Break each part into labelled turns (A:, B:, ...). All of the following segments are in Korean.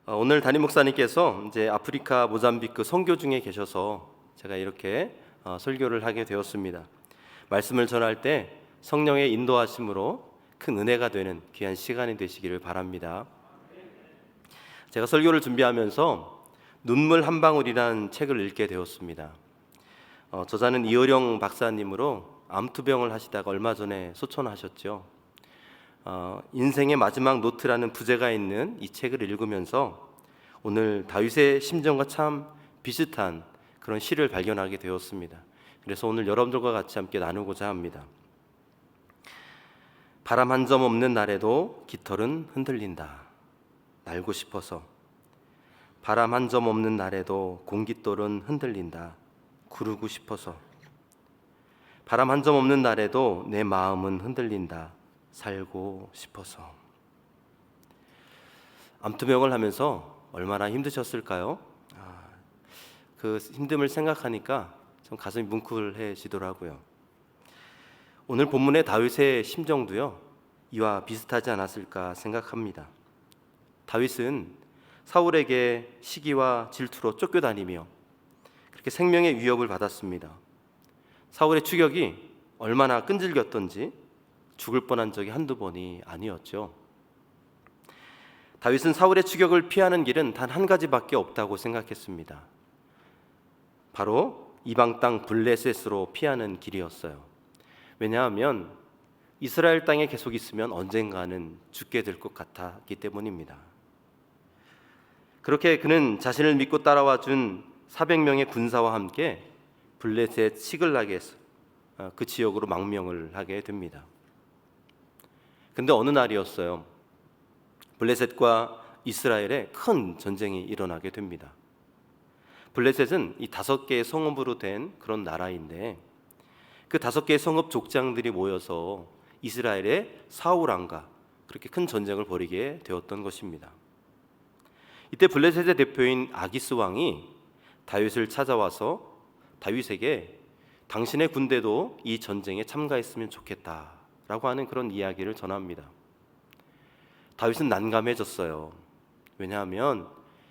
A: 오늘 담임 목사님께서 이제 아프리카 모잠비크 선교 중에 계셔서 제가 이렇게 설교를 하게 되었습니다. 말씀을 전할 때 성령의 인도하심으로 큰 은혜가 되는 귀한 시간이 되시기를 바랍니다. 제가 설교를 준비하면서 눈물 한 방울이라는 책을 읽게 되었습니다. 저자는 이어령 박사님으로 암투병을 하시다가 얼마 전에 소천하셨죠. 인생의 마지막 노트라는 부제가 있는 이 책을 읽으면서 오늘 다윗의 심정과 참 비슷한 그런 시를 발견하게 되었습니다. 그래서 오늘 여러분들과 같이 함께 나누고자 합니다. 바람 한 점 없는 날에도 깃털은 흔들린다. 날고 싶어서. 바람 한 점 없는 날에도 공깃돌은 흔들린다. 구르고 싶어서. 바람 한 점 없는 날에도 내 마음은 흔들린다. 살고 싶어서. 암투병을 하면서 얼마나 힘드셨을까요? 그 힘듦을 생각하니까 좀 가슴이 뭉클해지더라고요. 오늘 본문의 다윗의 심정도요, 이와 비슷하지 않았을까 생각합니다. 다윗은 사울에게 시기와 질투로 쫓겨다니며 그렇게 생명의 위협을 받았습니다. 사울의 추격이 얼마나 끈질겼던지 죽을 뻔한 적이 한두 번이 아니었죠. 다윗은 사울의 추격을 피하는 길은 단 한 가지밖에 없다고 생각했습니다. 바로 이방 땅 블레셋으로 피하는 길이었어요. 왜냐하면 이스라엘 땅에 계속 있으면 언젠가는 죽게 될 것 같았기 때문입니다. 그렇게 그는 자신을 믿고 따라와 준 400명의 군사와 함께 블레셋 시글락에서 그 지역으로 망명을 하게 됩니다. 근데 어느 날이었어요. 블레셋과 이스라엘에 큰 전쟁이 일어나게 됩니다. 블레셋은 이 5개의 성읍으로 된 그런 나라인데 그 5개의 성읍 족장들이 모여서 이스라엘의 사울 왕과 그렇게 큰 전쟁을 벌이게 되었던 것입니다. 이때 블레셋의 대표인 아기스 왕이 다윗을 찾아와서 다윗에게 당신의 군대도 이 전쟁에 참가했으면 좋겠다 라고 하는 그런 이야기를 전합니다. 다윗은 난감해졌어요. 왜냐하면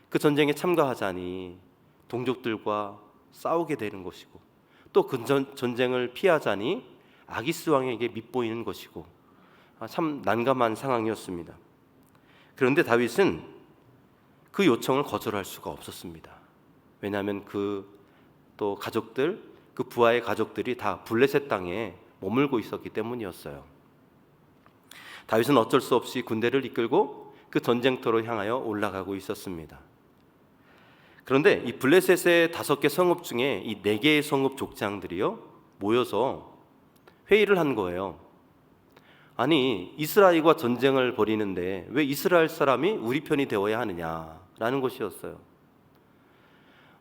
A: 그 전쟁에 참가하자니 동족들과 싸우게 되는 것이고 또 그 전쟁을 피하자니 아기스 왕에게 밉보이는 것이고 참 난감한 상황이었습니다. 그런데 다윗은 그 요청을 거절할 수가 없었습니다. 왜냐하면 또 가족들, 그 부하의 가족들이 다 블레셋 땅에 머물고 있었기 때문이었어요. 다윗은 어쩔 수 없이 군대를 이끌고 그 전쟁터로 향하여 올라가고 있었습니다. 그런데 이 블레셋의 5개 성읍 중에 이 4개의 성읍 족장들이요 모여서 회의를 한 거예요. 아니, 이스라엘과 전쟁을 벌이는데 왜 이스라엘 사람이 우리 편이 되어야 하느냐라는 것이었어요.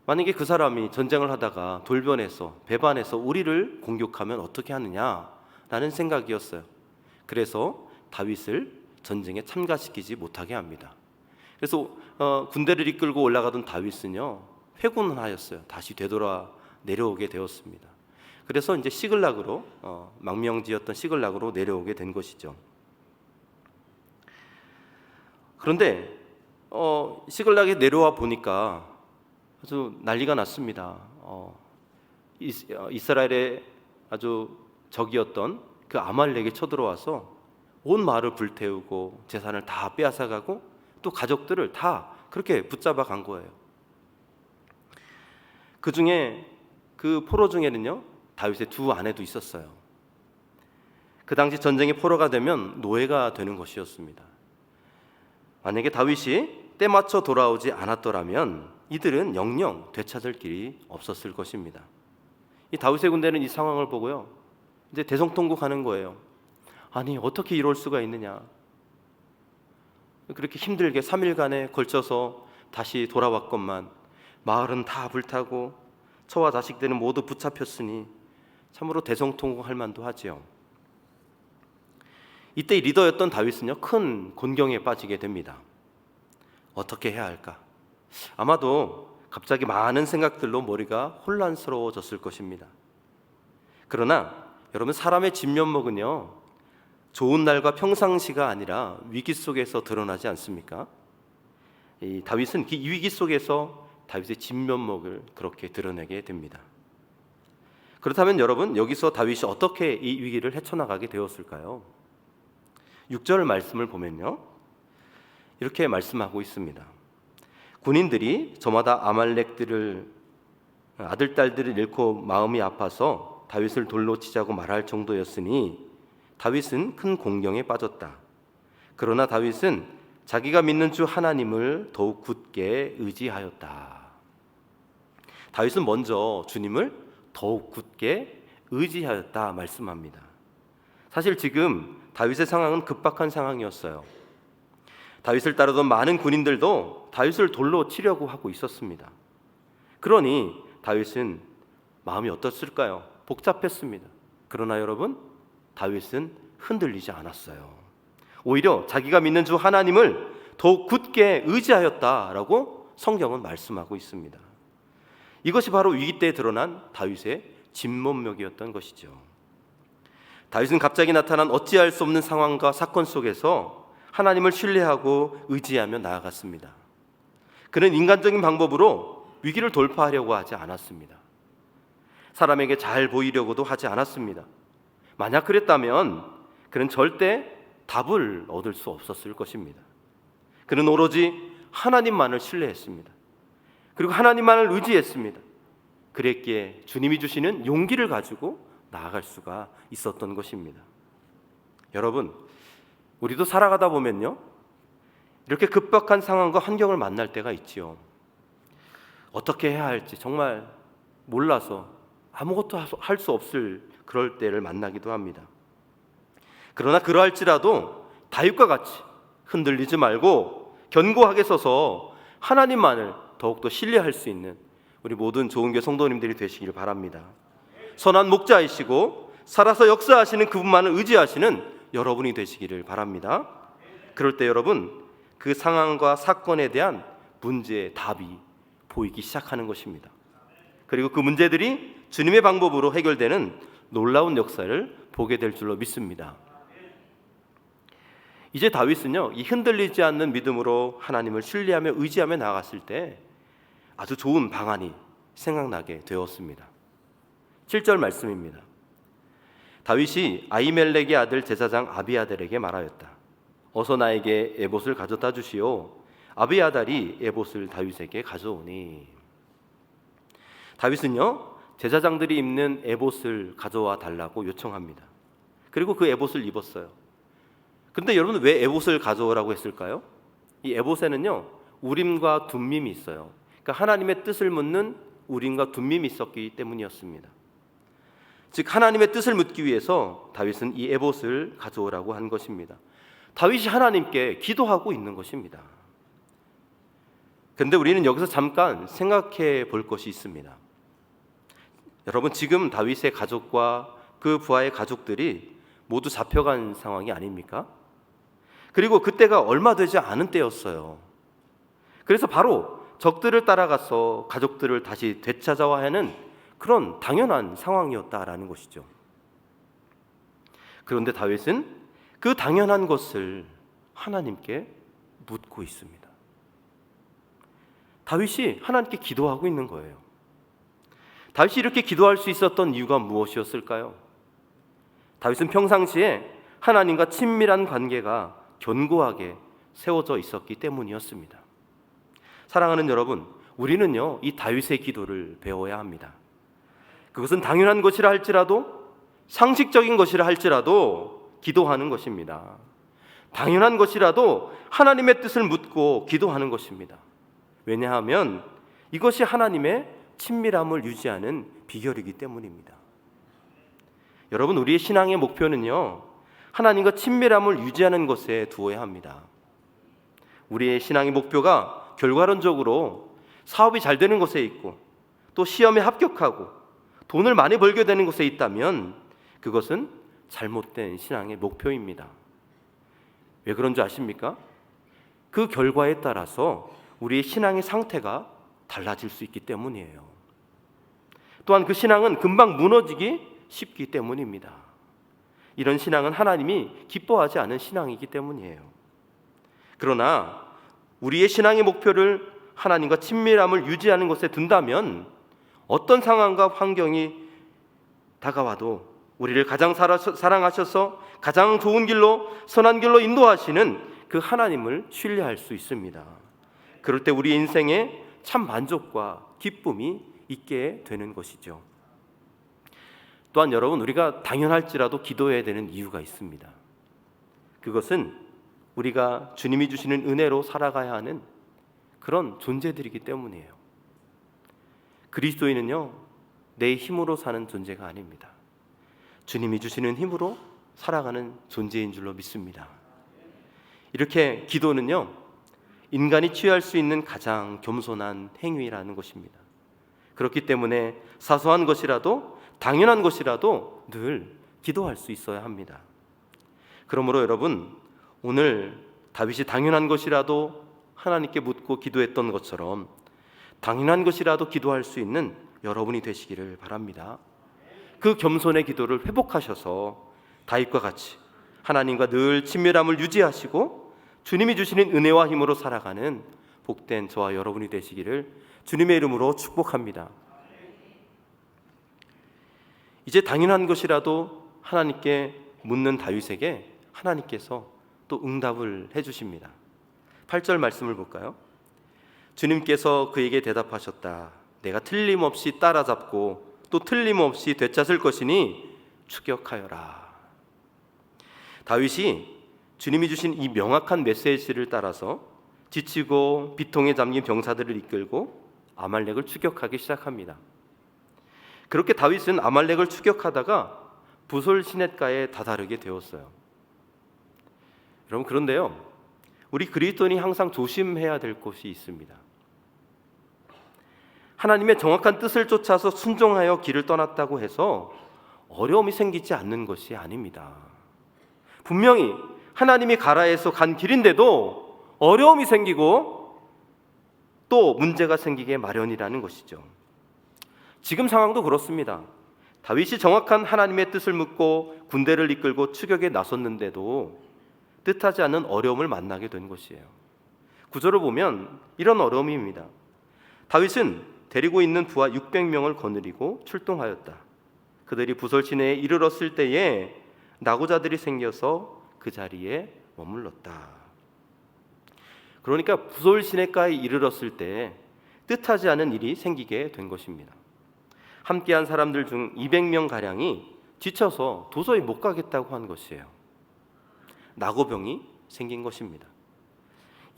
A: 만약에 그 사람이 전쟁을 하다가 돌변해서 배반해서 우리를 공격하면 어떻게 하느냐라는 생각이었어요. 그래서 다윗을 전쟁에 참가시키지 못하게 합니다. 그래서 군대를 이끌고 올라가던 다윗은요 회군을 하였어요. 다시 되돌아 내려오게 되었습니다. 그래서 이제 시글락으로 망명지였던 시글락으로 내려오게 된 것이죠. 그런데 시글락에 내려와 보니까 아주 난리가 났습니다. 이스라엘의 아주 적이었던 그 아말렉이 쳐들어와서 온 마을을 불태우고 재산을 다 빼앗아가고 또 가족들을 다 그렇게 붙잡아 간 거예요. 그 중에 그 포로 중에는요 다윗의 2 아내도 있었어요. 그 당시 전쟁이 포로가 되면 노예가 되는 것이었습니다. 만약에 다윗이 때맞춰 돌아오지 않았더라면 이들은 영영 되찾을 길이 없었을 것입니다. 이 다윗의 군대는 이 상황을 보고요 이제 대성통곡하는 거예요. 아니, 어떻게 이럴 수가 있느냐. 그렇게 힘들게 3일간에 걸쳐서 다시 돌아왔건만 마을은 다 불타고 처와 자식들은 모두 붙잡혔으니 참으로 대성통곡할 만도 하지요. 이때 리더였던 다윗은요 큰 곤경에 빠지게 됩니다. 어떻게 해야 할까? 아마도 갑자기 많은 생각들로 머리가 혼란스러워졌을 것입니다. 그러나 여러분, 사람의 진면목은요 좋은 날과 평상시가 아니라 위기 속에서 드러나지 않습니까? 이 다윗은 이 위기 속에서 다윗의 진면목을 그렇게 드러내게 됩니다. 그렇다면 여러분, 여기서 다윗이 어떻게 이 위기를 헤쳐나가게 되었을까요? 6절 말씀을 보면요, 이렇게 말씀하고 있습니다. 군인들이 저마다 아말렉들을 아들 딸들을 잃고 마음이 아파서 다윗을 돌로 치자고 말할 정도였으니 다윗은 큰 공경에 빠졌다. 그러나 다윗은 자기가 믿는 주 하나님을 더욱 굳게 의지하였다. 다윗은 먼저 주님을 더욱 굳게 의지하였다 말씀합니다. 사실 지금 다윗의 상황은 급박한 상황이었어요. 다윗을 따르던 많은 군인들도 다윗을 돌로 치려고 하고 있었습니다. 그러니 다윗은 마음이 어떻을까요? 복잡했습니다. 그러나 여러분, 다윗은 흔들리지 않았어요. 오히려 자기가 믿는 주 하나님을 더욱 굳게 의지하였다라고 성경은 말씀하고 있습니다. 이것이 바로 위기 때에 드러난 다윗의 진면목이었던 것이죠. 다윗은 갑자기 나타난 어찌할 수 없는 상황과 사건 속에서 하나님을 신뢰하고 의지하며 나아갔습니다. 그는 인간적인 방법으로 위기를 돌파하려고 하지 않았습니다. 사람에게 잘 보이려고도 하지 않았습니다. 만약 그랬다면 그는 절대 답을 얻을 수 없었을 것입니다. 그는 오로지 하나님만을 신뢰했습니다. 그리고 하나님만을 의지했습니다. 그랬기에 주님이 주시는 용기를 가지고 나아갈 수가 있었던 것입니다. 여러분, 우리도 살아가다 보면요, 이렇게 급박한 상황과 환경을 만날 때가 있지요. 어떻게 해야 할지 정말 몰라서 아무것도 할 수 없을 그럴 때를 만나기도 합니다. 그러나 그러할지라도 다윗과 같이 흔들리지 말고 견고하게 서서 하나님만을 더욱더 신뢰할 수 있는 우리 모든 좋은교회 성도님들이 되시길 바랍니다. 선한 목자이시고 살아서 역사하시는 그분만을 의지하시는 여러분이 되시기를 바랍니다. 그럴 때 여러분, 그 상황과 사건에 대한 문제의 답이 보이기 시작하는 것입니다. 그리고 그 문제들이 주님의 방법으로 해결되는 놀라운 역사를 보게 될 줄로 믿습니다. 이제 다윗은요, 이 흔들리지 않는 믿음으로 하나님을 신뢰하며 의지하며 나아갔을 때 아주 좋은 방안이 생각나게 되었습니다. 7절 말씀입니다. 다윗이 아히멜렉의 아들 제사장 아비아달에게 말하였다. 어서 나에게 에봇을 가져다 주시오. 아비아달이 에봇을 다윗에게 가져오니. 다윗은요, 제사장들이 입는 에봇을 가져와 달라고 요청합니다. 그리고 그 에봇을 입었어요. 그런데 여러분, 왜 에봇을 가져오라고 했을까요? 이 에봇에는요, 우림과 둠밈이 있어요. 그러니까 하나님의 뜻을 묻는 우림과 둠밈이 있었기 때문이었습니다. 즉 하나님의 뜻을 묻기 위해서 다윗은 이 에봇을 가져오라고 한 것입니다. 다윗이 하나님께 기도하고 있는 것입니다. 그런데 우리는 여기서 잠깐 생각해 볼 것이 있습니다. 여러분, 지금 다윗의 가족과 그 부하의 가족들이 모두 잡혀간 상황이 아닙니까? 그리고 그때가 얼마 되지 않은 때였어요. 그래서 바로 적들을 따라가서 가족들을 다시 되찾아와야 하는 그런 당연한 상황이었다라는 것이죠. 그런데 다윗은 그 당연한 것을 하나님께 묻고 있습니다. 다윗이 하나님께 기도하고 있는 거예요. 다윗이 이렇게 기도할 수 있었던 이유가 무엇이었을까요? 다윗은 평상시에 하나님과 친밀한 관계가 견고하게 세워져 있었기 때문이었습니다. 사랑하는 여러분, 우리는요, 이 다윗의 기도를 배워야 합니다. 그것은 당연한 것이라 할지라도, 상식적인 것이라 할지라도 기도하는 것입니다. 당연한 것이라도 하나님의 뜻을 묻고 기도하는 것입니다. 왜냐하면 이것이 하나님의 친밀함을 유지하는 비결이기 때문입니다. 여러분, 우리의 신앙의 목표는요, 하나님과 친밀함을 유지하는 것에 두어야 합니다. 우리의 신앙의 목표가 결과론적으로 사업이 잘 되는 것에 있고 또 시험에 합격하고 돈을 많이 벌게 되는 것에 있다면 그것은 잘못된 신앙의 목표입니다. 왜 그런 줄 아십니까? 그 결과에 따라서 우리의 신앙의 상태가 달라질 수 있기 때문이에요. 또한 그 신앙은 금방 무너지기 쉽기 때문입니다. 이런 신앙은 하나님이 기뻐하지 않은 신앙이기 때문이에요. 그러나 우리의 신앙의 목표를 하나님과 친밀함을 유지하는 것에 둔다면 어떤 상황과 환경이 다가와도 우리를 가장 사랑하셔서 가장 좋은 길로, 선한 길로 인도하시는 그 하나님을 신뢰할 수 있습니다. 그럴 때 우리 인생에 참 만족과 기쁨이 있게 되는 것이죠. 또한 여러분, 우리가 당연할지라도 기도해야 되는 이유가 있습니다. 그것은 우리가 주님이 주시는 은혜로 살아가야 하는 그런 존재들이기 때문이에요. 그리스도인은요, 내 힘으로 사는 존재가 아닙니다. 주님이 주시는 힘으로 살아가는 존재인 줄로 믿습니다. 이렇게 기도는요, 인간이 취할 수 있는 가장 겸손한 행위라는 것입니다. 그렇기 때문에 사소한 것이라도, 당연한 것이라도 늘 기도할 수 있어야 합니다. 그러므로 여러분, 오늘 다윗이 당연한 것이라도 하나님께 묻고 기도했던 것처럼 당연한 것이라도 기도할 수 있는 여러분이 되시기를 바랍니다. 그 겸손의 기도를 회복하셔서 다윗과 같이 하나님과 늘 친밀함을 유지하시고 주님이 주시는 은혜와 힘으로 살아가는 복된 저와 여러분이 되시기를 주님의 이름으로 축복합니다. 이제 당연한 것이라도 하나님께 묻는 다윗에게 하나님께서 또 응답을 해주십니다. 8절 말씀을 볼까요? 주님께서 그에게 대답하셨다. 내가 틀림없이 따라잡고 또 틀림없이 되찾을 것이니 추격하여라. 다윗이 주님이 주신 이 명확한 메시지를 따라서 지치고 비통에 잠긴 병사들을 이끌고 아말렉을 추격하기 시작합니다. 그렇게 다윗은 아말렉을 추격하다가 부솔 시냇가에 다다르게 되었어요. 여러분, 그런데요, 우리 그리스도인이 항상 조심해야 될 것이 있습니다. 하나님의 정확한 뜻을 쫓아서 순종하여 길을 떠났다고 해서 어려움이 생기지 않는 것이 아닙니다. 분명히 하나님이 가라해서 간 길인데도 어려움이 생기고 또 문제가 생기게 마련이라는 것이죠. 지금 상황도 그렇습니다. 다윗이 정확한 하나님의 뜻을 묻고 군대를 이끌고 추격에 나섰는데도 뜻하지 않은 어려움을 만나게 된 것이에요. 구절을 보면 이런 어려움입니다. 다윗은 데리고 있는 부하 600명을 거느리고 출동하였다. 그들이 부솔 시내에 이르렀을 때에 나고자들이 생겨서 그 자리에 머물렀다. 그러니까 부솔 시내가에 이르렀을 때 뜻하지 않은 일이 생기게 된 것입니다. 함께한 사람들 중 200명 가량이 지쳐서 도저히 못 가겠다고 한 것이에요. 낙오병이 생긴 것입니다.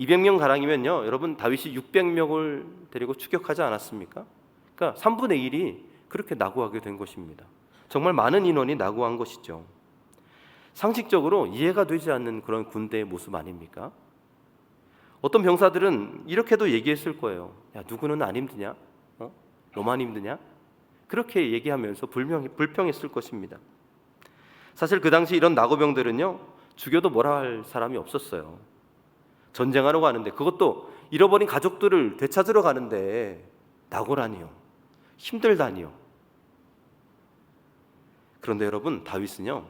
A: 200명 가량이면요, 여러분, 다윗이 600명을 데리고 추격하지 않았습니까? 그러니까 3분의 1이 그렇게 낙오하게 된 것입니다. 정말 많은 인원이 낙오한 것이죠. 상식적으로 이해가 되지 않는 그런 군대의 모습 아닙니까? 어떤 병사들은 이렇게도 얘기했을 거예요. 야, 누구는 안 힘드냐? 너만 힘드냐? 그렇게 얘기하면서 불평했을 것입니다. 사실 그 당시 이런 낙오병들은요, 죽여도 뭐라 할 사람이 없었어요. 전쟁하러 가는데, 그것도 잃어버린 가족들을 되찾으러 가는데 낙오라니요, 힘들다니요. 그런데 여러분, 다윗은요,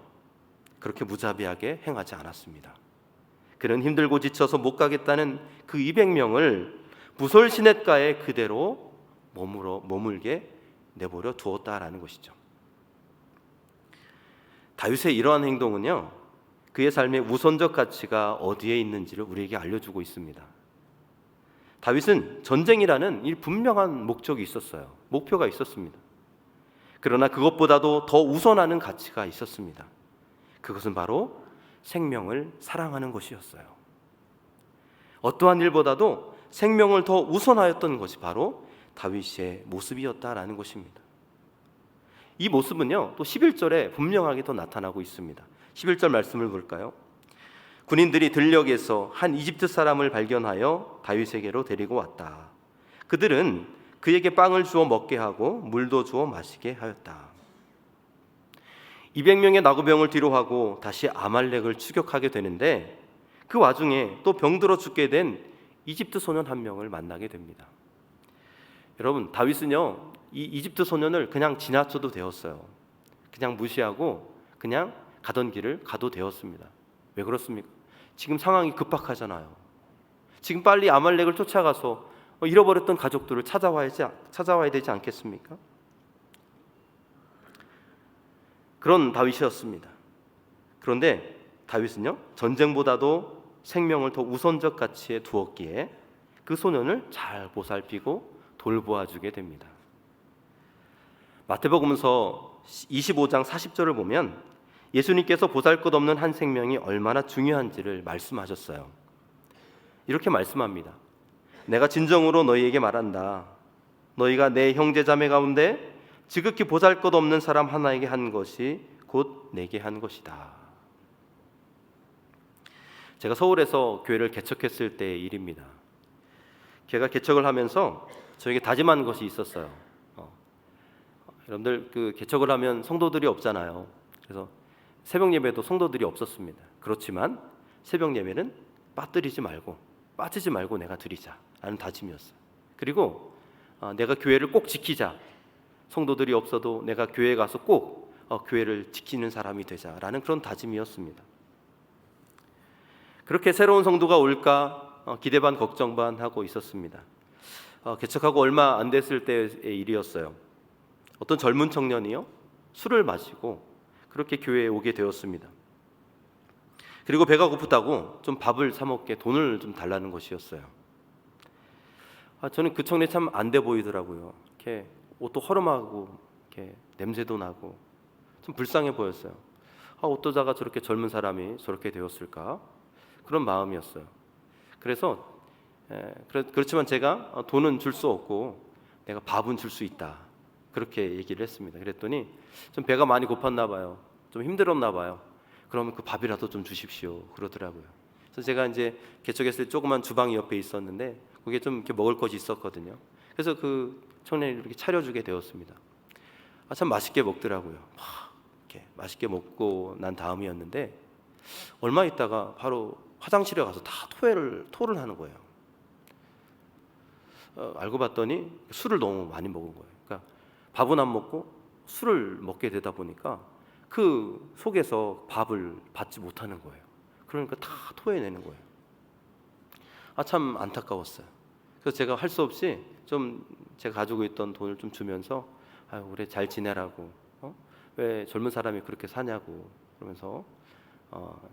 A: 그렇게 무자비하게 행하지 않았습니다. 그는 힘들고 지쳐서 못 가겠다는 그 200명을 부솔 시냇가에 그대로 머물게 내버려 두었다라는 것이죠. 다윗의 이러한 행동은요, 그의 삶의 우선적 가치가 어디에 있는지를 우리에게 알려주고 있습니다. 다윗은 전쟁이라는 이 분명한 목적이 있었어요. 목표가 있었습니다. 그러나 그것보다도 더 우선하는 가치가 있었습니다. 그것은 바로 생명을 사랑하는 것이었어요. 어떠한 일보다도 생명을 더 우선하였던 것이 바로 다윗의 모습이었다라는 것입니다. 이 모습은요, 또 11절에 분명하게 더 나타나고 있습니다. 11절 말씀을 볼까요? 군인들이 들녘에서 한 이집트 사람을 발견하여 다윗에게로 데리고 왔다. 그들은 그에게 빵을 주어 먹게 하고 물도 주어 마시게 하였다. 200명의 나고병을 뒤로하고 다시 아말렉을 추격하게 되는데, 그 와중에 또 병들어 죽게 된 이집트 소년 한 명을 만나게 됩니다. 여러분, 다윗은요, 이 이집트 소년을 그냥 지나쳐도 되었어요. 그냥 무시하고 그냥 가던 길을 가도 되었습니다. 왜 그렇습니까? 지금 상황이 급박하잖아요. 지금 빨리 아말렉을 쫓아가서 잃어버렸던 가족들을 찾아와야 되지 않겠습니까? 그런 다윗이었습니다. 그런데 다윗은요, 전쟁보다도 생명을 더 우선적 가치에 두었기에 그 소년을 잘 보살피고 돌보아주게 됩니다. 마태복음서 25장 40절을 보면 예수님께서 보잘것없는 한 생명이 얼마나 중요한지를 말씀하셨어요. 이렇게 말씀합니다. 내가 진정으로 너희에게 말한다. 너희가 내 형제 자매 가운데 지극히 보잘것없는 사람 하나에게 한 것이 곧 내게 한 것이다. 제가 서울에서 교회를 개척했을 때의 일입니다. 제가 개척을 하면서 저에게 다짐한 것이 있었어요. 여러분들 그 개척을 하면 성도들이 없잖아요. 그래서 새벽 예배도 성도들이 없었습니다. 그렇지만 새벽 예배는 빠지지 말고 내가 드리자라는 다짐이었어요. 그리고 내가 교회를 꼭 지키자. 성도들이 없어도 내가 교회에 가서 꼭 교회를 지키는 사람이 되자라는 그런 다짐이었습니다. 그렇게 새로운 성도가 올까 기대 반 걱정 반 하고 있었습니다. 개척하고 얼마 안 됐을 때의 일이었어요. 어떤 젊은 청년이요, 술을 마시고 그렇게 교회에 오게 되었습니다. 그리고 배가 고프다고 좀 밥을 사 먹게 돈을 좀 달라는 것이었어요. 저는 그 청년이 참 안 돼 보이더라고요. 이렇게 옷도 허름하고 이렇게 냄새도 나고 좀 불쌍해 보였어요. 어쩌다가 저렇게 젊은 사람이 저렇게 되었을까? 그런 마음이었어요. 그래서 그렇지만 제가 돈은 줄 수 없고 내가 밥은 줄 수 있다. 그렇게 얘기를 했습니다. 그랬더니 좀 배가 많이 고팠나 봐요. 좀 힘들었나 봐요. 그러면 그 밥이라도 좀 주십시오. 그러더라고요. 그래서 제가 이제 개척했을 때 조그만 주방이 옆에 있었는데 거기에 좀 이렇게 먹을 것이 있었거든요. 그래서 그 청년이 이렇게 차려주게 되었습니다. 참 맛있게 먹더라고요. 이렇게 맛있게 먹고 난 다음이었는데 얼마 있다가 바로 화장실에 가서 다 토를 하는 거예요. 알고 봤더니 술을 너무 많이 먹은 거예요. 그러니까 밥은 안 먹고 술을 먹게 되다 보니까 그 속에서 밥을 받지 못하는 거예요. 그러니까 다 토해내는 거예요. 참 안타까웠어요. 그래서 제가 할 수 없이 좀 제가 가지고 있던 돈을 좀 주면서 우리 잘 지내라고, 왜 젊은 사람이 그렇게 사냐고 그러면서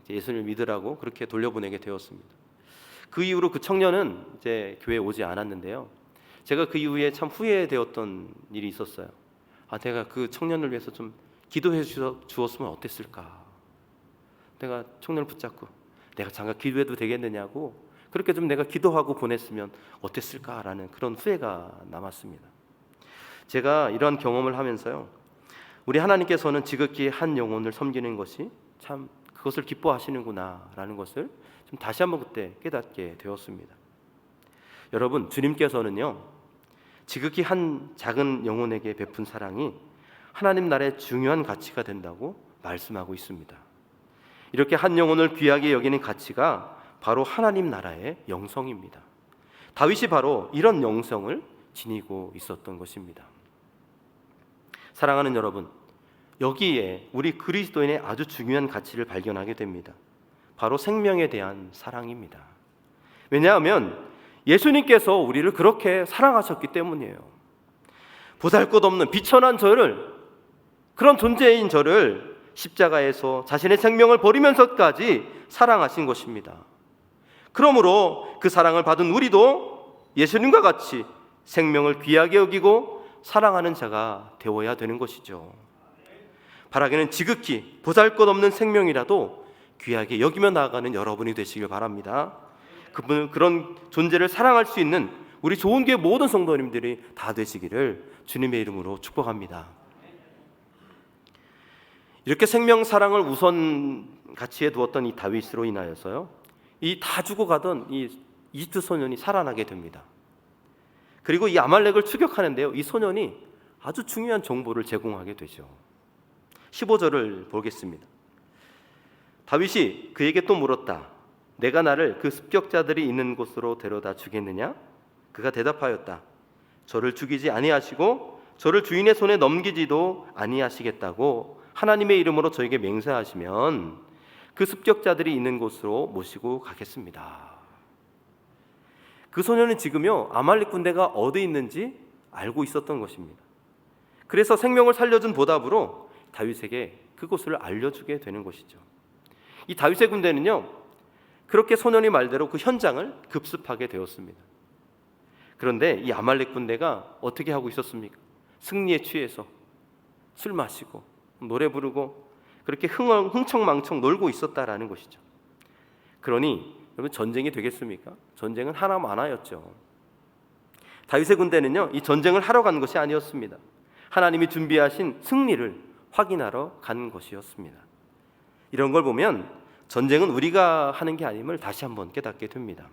A: 예수님을 믿으라고 그렇게 돌려보내게 되었습니다. 그 이후로 그 청년은 이제 교회에 오지 않았는데요. 제가 그 이후에 참 후회되었던 일이 있었어요. 내가 그 청년을 위해서 좀 기도해 주었으면 어땠을까? 내가 청년을 붙잡고 내가 잠깐 기도해도 되겠느냐고 그렇게 좀 내가 기도하고 보냈으면 어땠을까라는 그런 후회가 남았습니다. 제가 이러한 경험을 하면서요, 우리 하나님께서는 지극히 한 영혼을 섬기는 것이 참 그것을 기뻐하시는구나라는 것을 좀 다시 한번 그때 깨닫게 되었습니다. 여러분, 주님께서는요, 지극히 한 작은 영혼에게 베푼 사랑이 하나님 나라의 중요한 가치가 된다고 말씀하고 있습니다. 이렇게 한 영혼을 귀하게 여기는 가치가 바로 하나님 나라의 영성입니다. 다윗이 바로 이런 영성을 지니고 있었던 것입니다. 사랑하는 여러분, 여기에 우리 그리스도인의 아주 중요한 가치를 발견하게 됩니다. 바로 생명에 대한 사랑입니다. 왜냐하면 예수님께서 우리를 그렇게 사랑하셨기 때문이에요. 보잘것없는 비천한 저를, 그런 존재인 저를 십자가에서 자신의 생명을 버리면서까지 사랑하신 것입니다. 그러므로 그 사랑을 받은 우리도 예수님과 같이 생명을 귀하게 여기고 사랑하는 자가 되어야 되는 것이죠. 바라기는 지극히 보잘것없는 생명이라도 귀하게 여기며 나아가는 여러분이 되시길 바랍니다. 그런 존재를 사랑할 수 있는 우리 좋은 교회 모든 성도님들이 다 되시기를 주님의 이름으로 축복합니다. 이렇게 생명 사랑을 우선 가치에 두었던 이 다윗으로 인하여서요, 이 다 죽어가던 이 이집트 소년이 살아나게 됩니다. 그리고 이 아말렉을 추격하는데요, 이 소년이 아주 중요한 정보를 제공하게 되죠. 15절을 보겠습니다. 다윗이 그에게 또 물었다. 내가 나를 그 습격자들이 있는 곳으로 데려다 주겠느냐? 그가 대답하였다. 저를 죽이지 아니하시고 저를 주인의 손에 넘기지도 아니하시겠다고 하나님의 이름으로 저에게 맹세하시면 그 습격자들이 있는 곳으로 모시고 가겠습니다. 그 소년은 지금요 아말렉 군대가 어디 있는지 알고 있었던 것입니다. 그래서 생명을 살려준 보답으로 다윗에게 그곳을 알려주게 되는 것이죠. 이 다윗의 군대는요 그렇게 소년이 말대로 그 현장을 급습하게 되었습니다. 그런데 이 아말렉 군대가 어떻게 하고 있었습니까? 승리에 취해서 술 마시고 노래 부르고 그렇게 흥청망청 놀고 있었다라는 것이죠. 그러니 여러분 전쟁이 되겠습니까? 전쟁은 하나만 하나였죠. 다윗의 군대는요 이 전쟁을 하러 간 것이 아니었습니다. 하나님이 준비하신 승리를 확인하러 간 것이었습니다. 이런 걸 보면 전쟁은 우리가 하는 게 아님을 다시 한번 깨닫게 됩니다.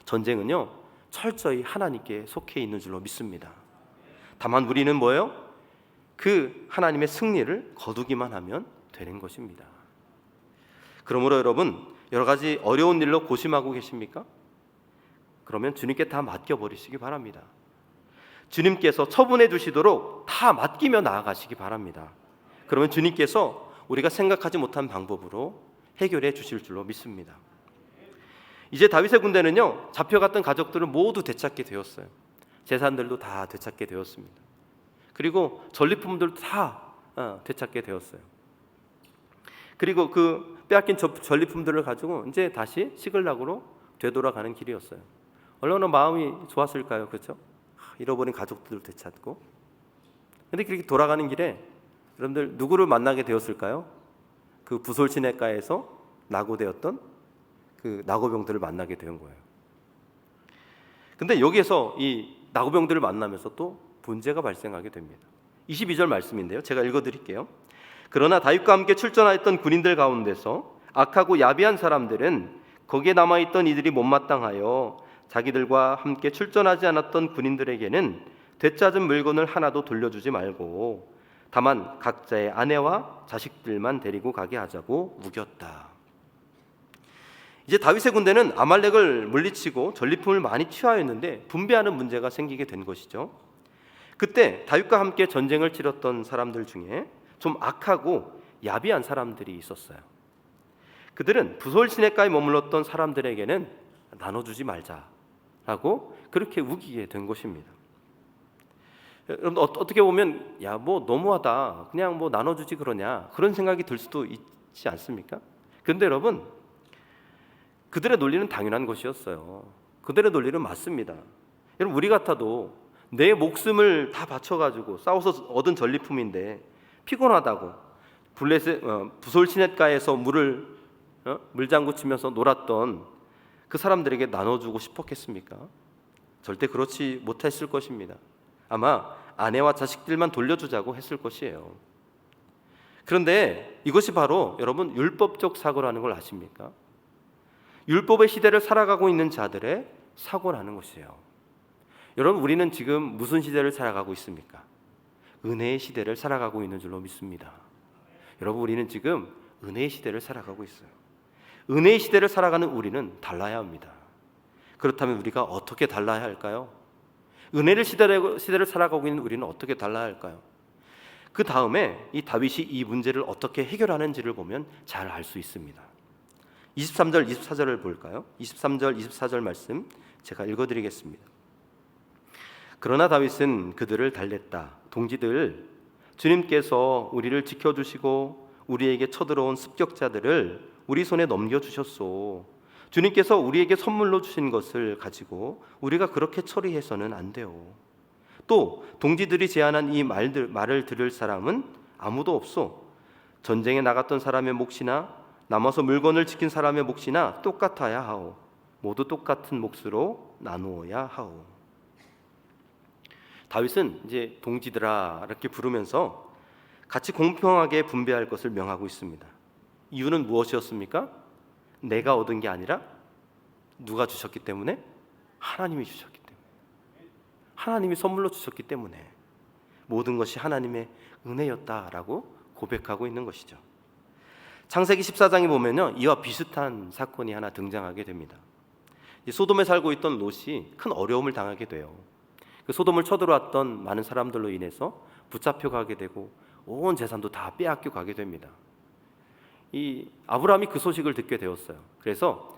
A: 전쟁은요 철저히 하나님께 속해 있는 줄로 믿습니다. 다만 우리는 뭐예요? 그 하나님의 승리를 거두기만 하면 되는 것입니다. 그러므로 여러분 여러 가지 어려운 일로 고심하고 계십니까? 그러면 주님께 다 맡겨버리시기 바랍니다. 주님께서 처분해 주시도록 다 맡기며 나아가시기 바랍니다. 그러면 주님께서 우리가 생각하지 못한 방법으로 해결해 주실 줄로 믿습니다. 이제 다윗의 군대는요 잡혀갔던 가족들을 모두 되찾게 되었어요. 재산들도 다 되찾게 되었습니다. 그리고 전리품들도 다 되찾게 되었어요. 그리고 그 빼앗긴 전리품들을 가지고 이제 다시 시글락으로 되돌아가는 길이었어요. 얼마나 마음이 좋았을까요? 그렇죠? 잃어버린 가족들을 되찾고. 근데 그렇게 돌아가는 길에 여러분들 누구를 만나게 되었을까요? 그 부솔 시냇가에서 낙오되었던 그 낙오병들을 만나게 된 거예요. 근데 여기에서 이 낙오병들을 만나면서 또 문제가 발생하게 됩니다. 22절 말씀인데요. 제가 읽어드릴게요. 그러나 다윗과 함께 출전하였던 군인들 가운데서 악하고 야비한 사람들은 거기에 남아있던 이들이 못마땅하여 자기들과 함께 출전하지 않았던 군인들에게는 되찾은 물건을 하나도 돌려주지 말고 다만 각자의 아내와 자식들만 데리고 가게 하자고 우겼다. 이제 다윗의 군대는 아말렉을 물리치고 전리품을 많이 취하였는데 분배하는 문제가 생기게 된 것이죠. 그때 다윗과 함께 전쟁을 치렀던 사람들 중에 좀 악하고 야비한 사람들이 있었어요. 그들은 부솔 시냇가에 머물렀던 사람들에게는 나눠주지 말자라고 그렇게 우기게 된 것입니다. 여러분 어떻게 보면 야 뭐 너무하다 그냥 뭐 나눠주지 그러냐 그런 생각이 들 수도 있지 않습니까? 그런데 여러분 그들의 논리는 당연한 것이었어요. 그들의 논리는 맞습니다. 여러분 우리 같아도 내 목숨을 다 바쳐가지고 싸워서 얻은 전리품인데 피곤하다고 부솔 시냇가에서 물장구 치면서 놀았던 그 사람들에게 나눠주고 싶었겠습니까? 절대 그렇지 못했을 것입니다. 아마 아내와 자식들만 돌려주자고 했을 것이에요. 그런데 이것이 바로 여러분 율법적 사고라는 걸 아십니까? 율법의 시대를 살아가고 있는 자들의 사고라는 것이에요. 여러분 우리는 지금 무슨 시대를 살아가고 있습니까? 은혜의 시대를 살아가고 있는 줄로 믿습니다. 여러분 우리는 지금 은혜의 시대를 살아가고 있어요. 은혜의 시대를 살아가는 우리는 달라야 합니다. 그렇다면 우리가 어떻게 달라야 할까요? 은혜의 시대를 살아가고 있는 우리는 어떻게 달라야 할까요? 그 다음에 이 다윗이 이 문제를 어떻게 해결하는지를 보면 잘 알 수 있습니다. 23절, 24절을 볼까요? 23절, 24절 말씀 제가 읽어드리겠습니다. 그러나 다윗은 그들을 달랬다. 동지들, 주님께서 우리를 지켜주시고 우리에게 쳐들어온 습격자들을 우리 손에 넘겨주셨소. 주님께서 우리에게 선물로 주신 것을 가지고 우리가 그렇게 처리해서는 안 돼요. 또 동지들이 제안한 이 말을 들을 사람은 아무도 없소. 전쟁에 나갔던 사람의 몫이나 남아서 물건을 지킨 사람의 몫이나 똑같아야 하오. 모두 똑같은 몫으로 나누어야 하오. 다윗은 이제 동지들아 이렇게 부르면서 같이 공평하게 분배할 것을 명하고 있습니다. 이유는 무엇이었습니까? 내가 얻은 게 아니라 누가 주셨기 때문에? 하나님이 주셨기 때문에. 하나님이 선물로 주셨기 때문에 모든 것이 하나님의 은혜였다라고 고백하고 있는 것이죠. 창세기 14장에 보면요, 이와 비슷한 사건이 하나 등장하게 됩니다. 소돔에 살고 있던 롯이 큰 어려움을 당하게 돼요. 그 소돔을 쳐들어왔던 많은 사람들로 인해서 붙잡혀 가게 되고 온 재산도 다 빼앗겨 가게 됩니다. 이 아브라함이 그 소식을 듣게 되었어요. 그래서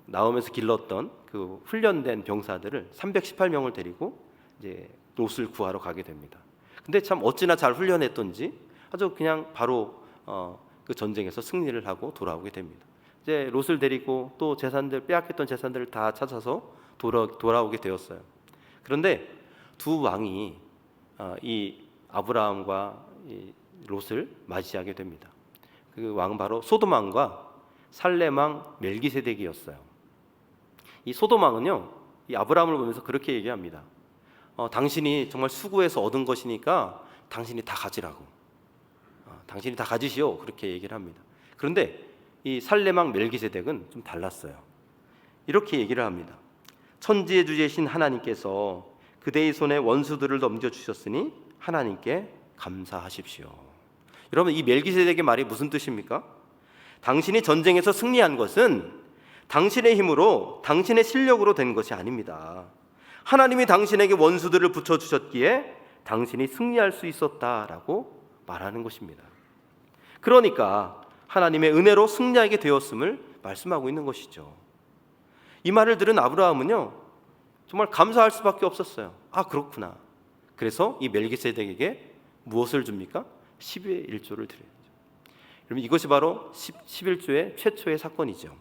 A: 나오면서 길렀던 그 훈련된 병사들을 318명을 데리고 이제 롯을 구하러 가게 됩니다. 근데 참 어찌나 잘 훈련했던지 아주 그냥 바로 그 전쟁에서 승리를 하고 돌아오게 됩니다. 이제 롯을 데리고 또 재산들 빼앗겼던 재산들을 다 찾아서 돌아오게 되었어요. 그런데 두 왕이 이 아브라함과 이 롯을 맞이하게 됩니다. 그 왕은 바로 소돔 왕과 살렘 왕 멜기세덱이었어요. 이 소돔 왕은요, 이 아브라함을 보면서 그렇게 얘기합니다. 당신이 정말 수고해서 얻은 것이니까 당신이 다 가지라고. 당신이 다 가지시오. 그렇게 얘기를 합니다. 그런데 이 살렘 왕 멜기세덱은 좀 달랐어요. 이렇게 얘기를 합니다. 천지의 주제신 하나님께서 그대의 손에 원수들을 넘겨주셨으니 하나님께 감사하십시오. 여러분, 이 멜기세덱의 말이 무슨 뜻입니까? 당신이 전쟁에서 승리한 것은 당신의 힘으로 당신의 실력으로 된 것이 아닙니다. 하나님이 당신에게 원수들을 붙여주셨기에 당신이 승리할 수 있었다라고 말하는 것입니다. 그러니까 하나님의 은혜로 승리하게 되었음을 말씀하고 있는 것이죠. 이 말을 들은 아브라함은요, 정말 감사할 수밖에 없었어요. 아, 그렇구나. 그래서 이 멜기세덱에게 무엇을 줍니까? 10의 1조를 드려요. 여러분, 이것이 바로 11조의 최초의 사건이죠.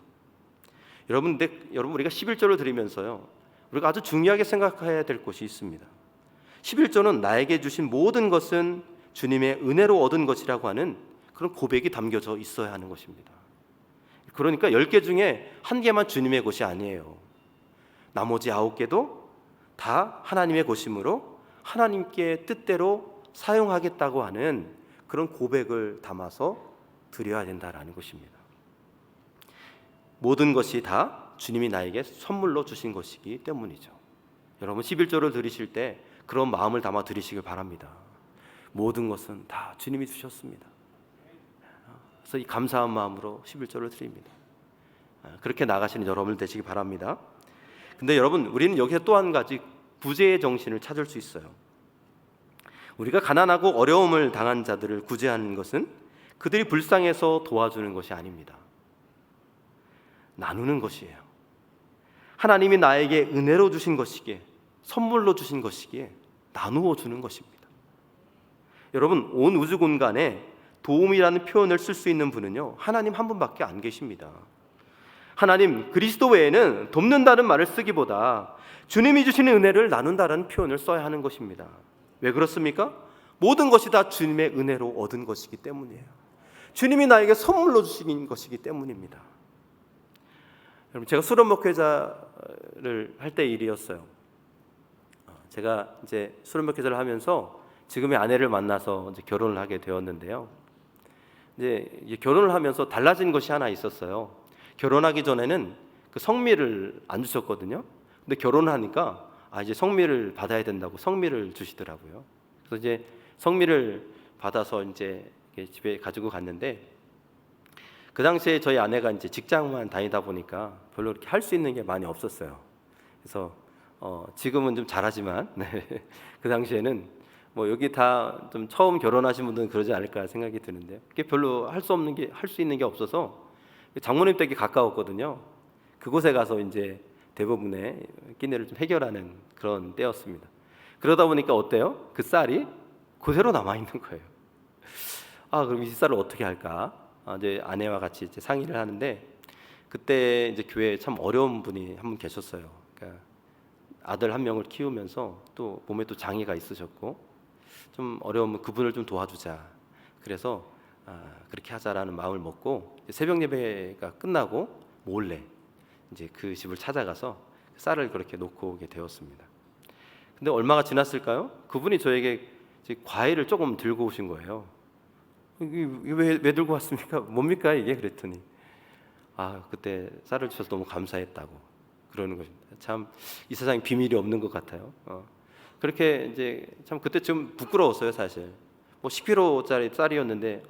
A: 여러분, 우리가 11조를 드리면서요, 우리가 아주 중요하게 생각해야 될 것이 있습니다. 11조는 나에게 주신 모든 것은 주님의 은혜로 얻은 것이라고 하는 그런 고백이 담겨져 있어야 하는 것입니다. 그러니까 10개 중에 1개만 주님의 것이 아니에요. 나머지 9개도 다 하나님의 것이므로 하나님께 뜻대로 사용하겠다고 하는 그런 고백을 담아서 드려야 된다라는 것입니다. 모든 것이 다 주님이 나에게 선물로 주신 것이기 때문이죠. 여러분, 11조를 드리실 때 그런 마음을 담아 드리시길 바랍니다. 모든 것은 다 주님이 주셨습니다. 그래서 이 감사한 마음으로 11조를 드립니다. 그렇게 나가시는 여러분 되시기 바랍니다. 근데 여러분, 우리는 여기서 또 한 가지 구제의 정신을 찾을 수 있어요. 우리가 가난하고 어려움을 당한 자들을 구제하는 것은 그들이 불쌍해서 도와주는 것이 아닙니다. 나누는 것이에요. 하나님이 나에게 은혜로 주신 것이기에, 선물로 주신 것이기에 나누어 주는 것입니다. 여러분, 온 우주 공간에 도움이라는 표현을 쓸 수 있는 분은요, 하나님 한 분밖에 안 계십니다. 하나님, 그리스도 외에는 돕는다는 말을 쓰기보다 주님이 주시는 은혜를 나눈다라는 표현을 써야 하는 것입니다. 왜 그렇습니까? 모든 것이 다 주님의 은혜로 얻은 것이기 때문이에요. 주님이 나에게 선물로 주신 것이기 때문입니다. 여러분, 제가 수련 목회자를 할 때 일이었어요. 제가 이제 수련 목회자를 하면서 지금의 아내를 만나서 이제 결혼을 하게 되었는데요. 이제 결혼을 하면서 달라진 것이 하나 있었어요. 결혼하기 전에는 그 성미를 안 주셨거든요. 근데 결혼을 하니까 이제 성미를 받아야 된다고 성미를 주시더라고요. 그래서 이제 성미를 받아서 이제 집에 가지고 갔는데, 그 당시에 저희 아내가 이제 직장만 다니다 보니까 별로 이렇게 할 수 있는 게 많이 없었어요. 그래서 지금은 좀 잘하지만 그 당시에는 뭐 여기 다 좀 처음 결혼하신 분들은 그러지 않을까 생각이 드는데, 그게 별로 할 수 있는 게 없어서 장모님 댁이 가까웠거든요. 그곳에 가서 이제 대부분의 끼니를 좀 해결하는 그런 때였습니다. 그러다 보니까 어때요? 그 쌀이 그대로 남아 있는 거예요. 그럼 이 쌀을 어떻게 할까? 이제 아내와 같이 이제 상의를 하는데, 그때 이제 교회에 참 어려운 분이 한 분 계셨어요. 그러니까 아들 한 명을 키우면서 또 몸에 또 장애가 있으셨고, 좀 어려우면 그분을 좀 도와주자. 그래서 그렇게 하자라는 마음을 먹고, 새벽 예배가 끝나고 몰래 이제 그 집을 찾아가서 쌀을 그렇게 놓고 오게 되었습니다. 근데 얼마가 지났을까요? 그분이 저에게 이제 과일을 조금 들고 오신 거예요. 이게 왜 들고 왔습니까? 뭡니까 이게? 그랬더니 그때 쌀을 주셔서 너무 감사했다고 그러는 것입니다. 참 이 세상에 비밀이 없는 것 같아요. 그렇게 이제 참 그때 좀 부끄러웠어요, 사실. 뭐 10kg짜리 쌀이었는데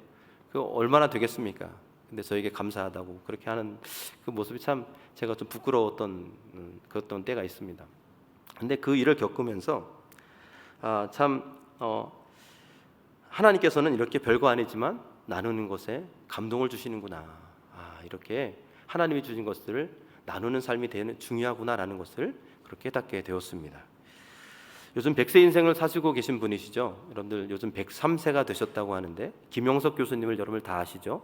A: 그 얼마나 되겠습니까? 근데 저에게 감사하다고 그렇게 하는 그 모습이 참 제가 좀 부끄러웠던 그랬던 때가 있습니다. 근데 그 일을 겪으면서 하나님께서는 이렇게 별거 아니지만 나누는 것에 감동을 주시는구나. 이렇게 하나님이 주신 것들을 나누는 삶이 중요하구나라는 것을 그렇게 깨닫게 되었습니다. 요즘 100세 인생을 사시고 계신 분이시죠. 여러분들 요즘 103세가 되셨다고 하는데 김용석 교수님을 여러분 다 아시죠?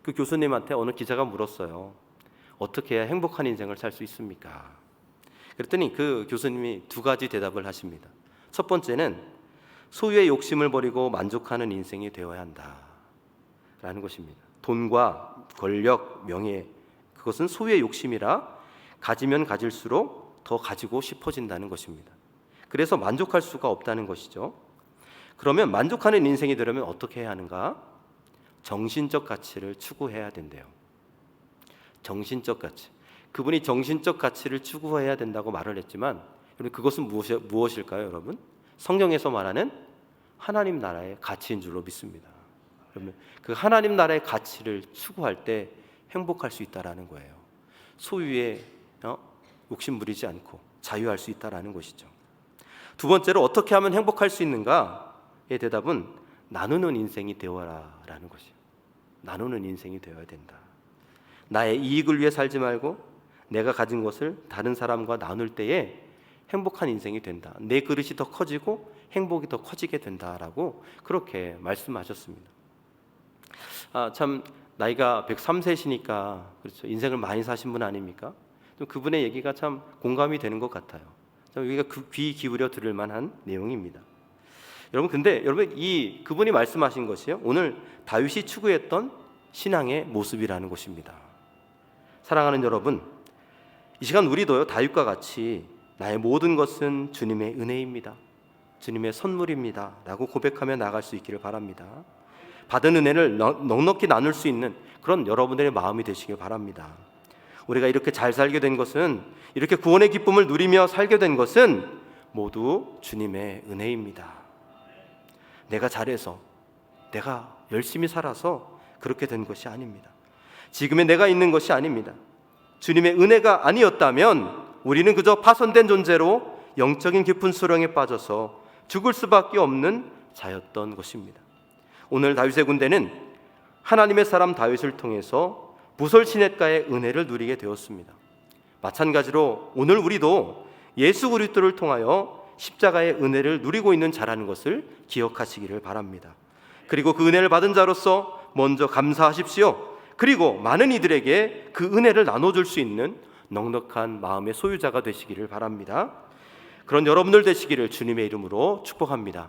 A: 그 교수님한테 어느 기자가 물었어요. 어떻게 해야 행복한 인생을 살 수 있습니까? 그랬더니 그 교수님이 두 가지 대답을 하십니다. 첫 번째는 소유의 욕심을 버리고 만족하는 인생이 되어야 한다라는 것입니다. 돈과 권력, 명예, 그것은 소유의 욕심이라 가지면 가질수록 더 가지고 싶어진다는 것입니다. 그래서 만족할 수가 없다는 것이죠. 그러면 만족하는 인생이 되려면 어떻게 해야 하는가? 정신적 가치를 추구해야 된대요. 정신적 가치. 그분이 정신적 가치를 추구해야 된다고 말을 했지만 그것은 무엇일까요, 여러분? 성경에서 말하는 하나님 나라의 가치인 줄로 믿습니다. 그러면 그 하나님 나라의 가치를 추구할 때 행복할 수 있다라는 거예요. 소유에 욕심 부리지 않고 자유할 수 있다라는 것이죠. 두 번째로 어떻게 하면 행복할 수 있는가의 대답은 나누는 인생이 되어라라는 것이에요. 나누는 인생이 되어야 된다. 나의 이익을 위해 살지 말고 내가 가진 것을 다른 사람과 나눌 때에 행복한 인생이 된다. 내 그릇이 더 커지고 행복이 더 커지게 된다라고 그렇게 말씀하셨습니다. 참 나이가 103세시니까 그렇죠. 인생을 많이 사신 분 아닙니까? 좀 그분의 얘기가 참 공감이 되는 것 같아요. 참 우리가 귀 기울여 들을 만한 내용입니다. 여러분 근데 여러분 이 그분이 말씀하신 것이요. 오늘 다윗이 추구했던 신앙의 모습이라는 것입니다. 사랑하는 여러분, 이 시간 우리도요 다윗과 같이 나의 모든 것은 주님의 은혜입니다. 주님의 선물입니다. 라고 고백하며 나갈 수 있기를 바랍니다. 받은 은혜를 넉넉히 나눌 수 있는 그런 여러분들의 마음이 되시길 바랍니다. 우리가 이렇게 잘 살게 된 것은 이렇게 구원의 기쁨을 누리며 살게 된 것은 모두 주님의 은혜입니다. 내가 잘해서 내가 열심히 살아서 그렇게 된 것이 아닙니다. 지금의 내가 있는 것이 아닙니다. 주님의 은혜가 아니었다면 우리는 그저 파손된 존재로 영적인 깊은 수렁에 빠져서 죽을 수밖에 없는 자였던 것입니다. 오늘 다윗의 군대는 하나님의 사람 다윗을 통해서 부설시냇가의 은혜를 누리게 되었습니다. 마찬가지로 오늘 우리도 예수 그리스도를 통하여 십자가의 은혜를 누리고 있는 자라는 것을 기억하시기를 바랍니다. 그리고 그 은혜를 받은 자로서 먼저 감사하십시오. 그리고 많은 이들에게 그 은혜를 나눠줄 수 있는 넉넉한 마음의 소유자가 되시기를 바랍니다. 그런 여러분들 되시기를 주님의 이름으로 축복합니다.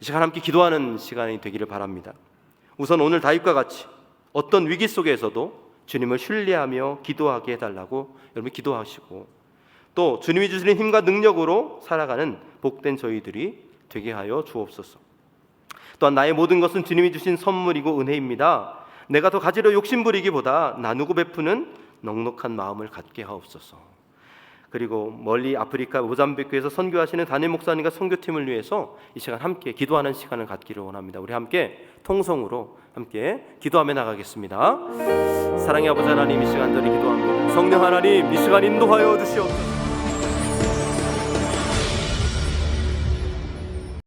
A: 이 시간 함께 기도하는 시간이 되기를 바랍니다. 우선 오늘 다윗과 같이 어떤 위기 속에서도 주님을 신뢰하며 기도하게 해달라고 여러분 기도하시고 또 주님이 주시는 힘과 능력으로 살아가는 복된 저희들이 되게 하여 주옵소서. 또한 나의 모든 것은 주님이 주신 선물이고 은혜입니다. 내가 더 가지려 욕심부리기보다 나누고 베푸는 넉넉한 마음을 갖게 하옵소서. 그리고 멀리 아프리카 모잠비크에서 선교하시는 담임 목사님과 선교팀을 위해서 이 시간 함께 기도하는 시간을 갖기를 원합니다. 우리 함께 통성으로 함께 기도하며 나가겠습니다. 사랑의 아버지 하나님, 이 시간 저리 기도합니다. 성령 하나님, 이 시간 인도하여 주시옵소서.